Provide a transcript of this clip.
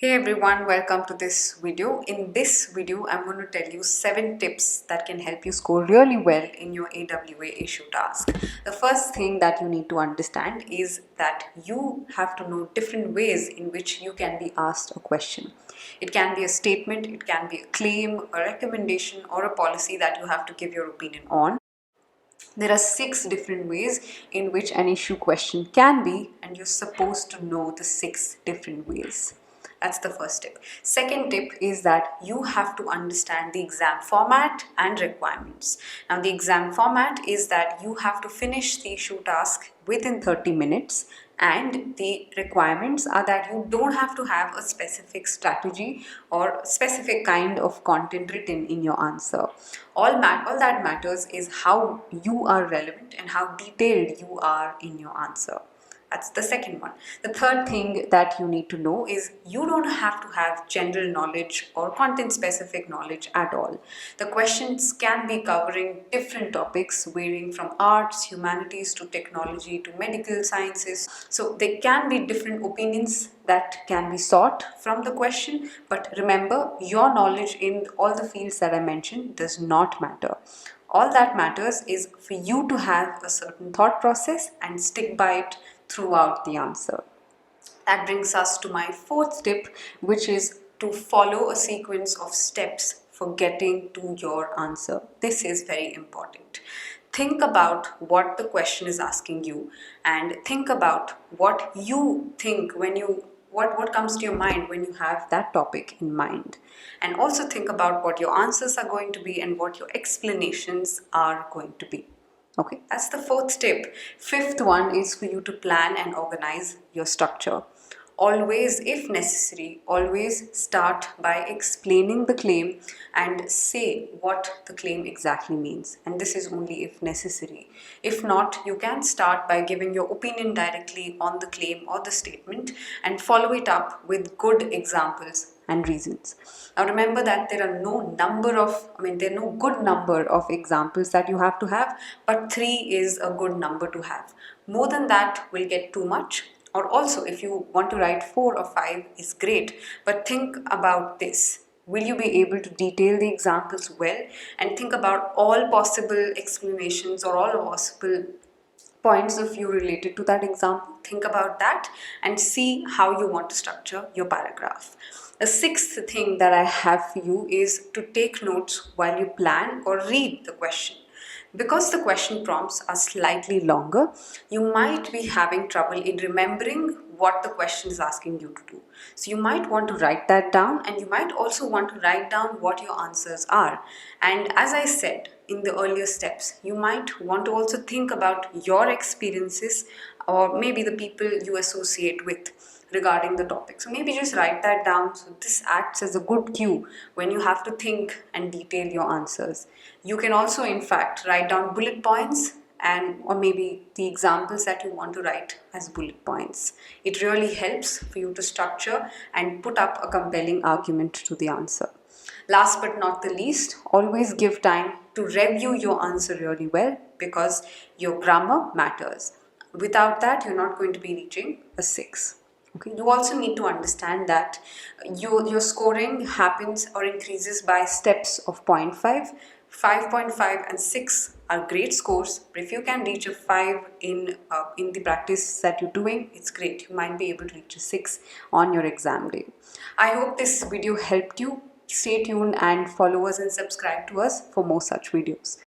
Hey everyone, welcome to this video. In this video, I'm going to tell you 7 tips that can help you score really well in your AWA issue task. The first thing that you need to understand is that you have to know different ways in which you can be asked a question. It can be a statement, it can be a claim, a recommendation, or a policy that you have to give your opinion on. There are 6 different ways in which an issue question can be, and you're supposed to know the 6 different ways. That's the first tip. Second tip is that you have to understand the exam format and requirements. Now, the exam format is that you have to finish the issue task within 30 minutes, and the requirements are that you don't have to have a specific strategy or specific kind of content written in your answer. All that matters is how you are relevant and how detailed you are in your answer. That's the second one. The third thing that you need to know is you don't have to have general knowledge or content specific knowledge at all. The questions can be covering different topics varying from arts, humanities to technology to medical sciences. So there can be different opinions that can be sought from the question, but remember, your knowledge in all the fields that I mentioned does not matter. All that matters is for you to have a certain thought process and stick by it throughout the answer. That brings us to my fourth tip, which is to follow a sequence of steps for getting to your answer. This is very important. Think about what the question is asking you and think about what you think when you what comes to your mind when you have that topic in mind, and also think about what your answers are going to be and what your explanations are going to be. Okay, that's the fourth tip. Fifth one is for you to plan and organize your structure. Always, if necessary, always start by explaining the claim and say what the claim exactly means. And this is only if necessary. If not, you can start by giving your opinion directly on the claim or the statement and follow it up with good examples and reasons. Now remember that there are no good number of examples that you have to have, but 3 is a good number to have. More than that will get too much. Or also, if you want to write 4 or 5 is great, but think about this. Will you be able to detail the examples well and think about all possible explanations or all possible points of view related to that example? Think about that and see how you want to structure your paragraph. The sixth thing that I have for you is to take notes while you plan or read the question. Because the question prompts are slightly longer, you might be having trouble in remembering what the question is asking you to do. So you might want to write that down, and you might also want to write down what your answers are. And as I said in the earlier steps, you might want to also think about your experiences or maybe the people you associate with regarding the topic. So maybe just write that down. So this acts as a good cue when you have to think and detail your answers. You can also in fact write down bullet points or maybe the examples that you want to write as bullet points. It really helps for you to structure and put up a compelling argument to the answer. Last but not the least, always give time to review your answer really well because your grammar matters. Without that, you're not going to be reaching a 6. Okay. You also need to understand that your scoring happens or increases by steps of 0.5, 5.5 and 6 are great scores. But if you can reach a 5 in the practice that you're doing, it's great. You might be able to reach a 6 on your exam day. I hope this video helped you. Stay tuned and follow us and subscribe to us for more such videos.